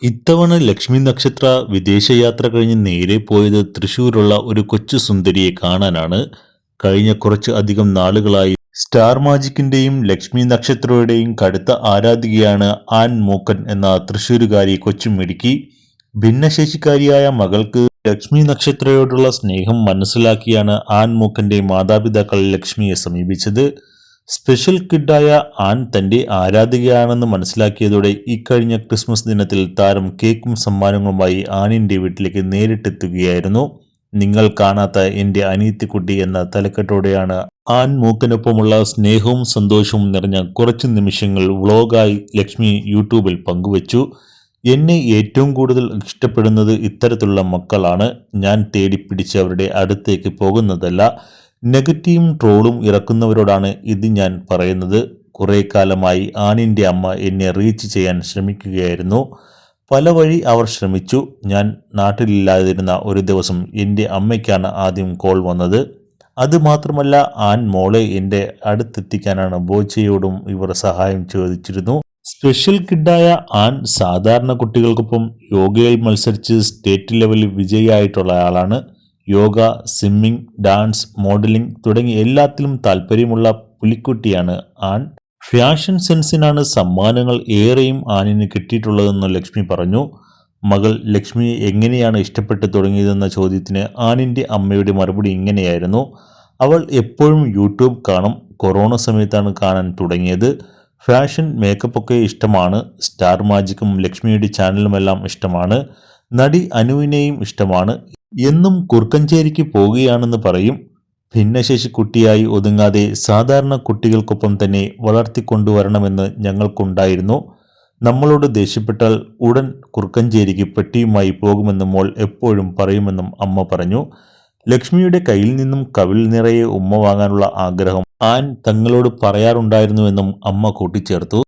ഇത്തവണ ലക്ഷ്മി നക്ഷത്ര വിദേശയാത്ര കഴിഞ്ഞ് നേരെ പോയത് തൃശ്ശൂരുള്ള ഒരു കൊച്ചു സുന്ദരിയെ കാണാനാണ്. കഴിഞ്ഞ കുറച്ച് അധികം നാളുകളായി സ്റ്റാർ മാജിക്കിന്റെയും ലക്ഷ്മി നക്ഷത്രയുടെയും കടുത്ത ആരാധികയാണ് ആൻ മൂക്കൻ എന്ന തൃശ്ശൂരുകാരി കൊച്ചുമിടുക്കി. ഭിന്നശേഷിക്കാരിയായ മകൾക്ക് ലക്ഷ്മി നക്ഷത്രയോടുള്ള സ്നേഹം മനസ്സിലാക്കിയാണ് ആൻ മൂക്കന്റെ മാതാപിതാക്കൾ ലക്ഷ്മിയെ സമീപിച്ചത്. സ്പെഷ്യൽ കിഡായ ആൻ തന്റെ ആരാധികയാണെന്ന് മനസ്സിലാക്കിയതോടെ ഇക്കഴിഞ്ഞ ക്രിസ്മസ് ദിനത്തിൽ താരം കേക്കും സമ്മാനങ്ങളുമായി ആനിന്റെ വീട്ടിലേക്ക് നേരിട്ടെത്തുകയായിരുന്നു. നിങ്ങൾ കാണാത്ത എന്റെ അനിയത്തിക്കുട്ടി എന്ന തലക്കെട്ടോടെയാണ് ആൻ മൂക്കനൊപ്പമുള്ള സ്നേഹവും സന്തോഷവും നിറഞ്ഞ കുറച്ചു നിമിഷങ്ങൾ വ്ളോഗായി ലക്ഷ്മി യൂട്യൂബിൽ പങ്കുവച്ചു. എന്നെ ഏറ്റവും കൂടുതൽ ഇഷ്ടപ്പെടുന്നത് ഇത്തരത്തിലുള്ള മക്കളാണ്. ഞാൻ തേടിപ്പിടിച്ച് അവരുടെ അടുത്തേക്ക് പോകുന്നതല്ല. നെഗറ്റീവും ട്രോളും ഇറക്കുന്നവരോടാണ് ഇത് ഞാൻ പറയുന്നത്. കുറേ കാലമായി ആനിൻ്റെ അമ്മ എന്നെ റീച്ച് ചെയ്യാൻ ശ്രമിക്കുകയായിരുന്നു. പല വഴി അവർ ശ്രമിച്ചു. ഞാൻ നാട്ടിലില്ലാതിരുന്ന ഒരു ദിവസം എൻ്റെ അമ്മയ്ക്കാണ് ആദ്യം കോൾ വന്നത്. അതുമാത്രമല്ല, ആൻ മോളെ എൻ്റെ അടുത്തെത്തിക്കാനാണ് ബോച്ചയോടും ഇവർ സഹായം ചോദിച്ചിരുന്നു. സ്പെഷ്യൽ കിഡായ ആൻ സാധാരണ കുട്ടികൾക്കൊപ്പം യോഗയിൽ മത്സരിച്ച് സ്റ്റേറ്റ് ലെവലിൽ വിജയിയായിട്ടുള്ള ആളാണ്. യോഗ, സ്വിമ്മിംഗ്, ഡാൻസ്, മോഡലിംഗ് തുടങ്ങി എല്ലാത്തിലും താല്പര്യമുള്ള പുലിക്കുട്ടിയാണ് ആൻ. ഫാഷൻ സെൻസിനാണ് സമ്മാനങ്ങൾ ഏറെയും ആനിന് കിട്ടിയിട്ടുള്ളതെന്ന് ലക്ഷ്മി പറഞ്ഞു. മകൾ ലക്ഷ്മിയെ എങ്ങനെയാണ് ഇഷ്ടപ്പെട്ട് തുടങ്ങിയതെന്ന ചോദ്യത്തിന് ആനിൻ്റെ അമ്മയുടെ മറുപടി ഇങ്ങനെയായിരുന്നു: അവൾ എപ്പോഴും യൂട്യൂബ് കാണും. കൊറോണ സമയത്താണ് കാണാൻ തുടങ്ങിയത്. ഫാഷൻ, മേക്കപ്പൊക്കെ ഇഷ്ടമാണ്. സ്റ്റാർ മാജിക്കും ലക്ഷ്മിയുടെ ചാനലുമെല്ലാം ഇഷ്ടമാണ്. നടി അനുവിനെയും ഇഷ്ടമാണ്. എന്നും കുറുക്കഞ്ചേരിക്ക് പോവുകയാണെന്ന് പറയും. ഭിന്നശേഷി കുട്ടിയായി ഒതുങ്ങാതെ സാധാരണ കുട്ടികൾക്കൊപ്പം തന്നെ വളർത്തിക്കൊണ്ടുവരണമെന്ന് ഞങ്ങൾക്കുണ്ടായിരുന്നു. നമ്മളോട് ദേഷ്യപ്പെട്ടാൽ ഉടൻ കുറുക്കഞ്ചേരിക്ക് പെട്ടിയുമായി പോകുമെന്ന് മോൾ എപ്പോഴും പറയുമെന്നും അമ്മ പറഞ്ഞു. ലക്ഷ്മിയുടെ കയ്യിൽ നിന്നും കവിൾ നിറയെ ഉമ്മ വാങ്ങാനുള്ള ആഗ്രഹം ആൻ തങ്ങളോട് പറയാറുണ്ടായിരുന്നുവെന്നും അമ്മ കൂട്ടിച്ചേർത്തു.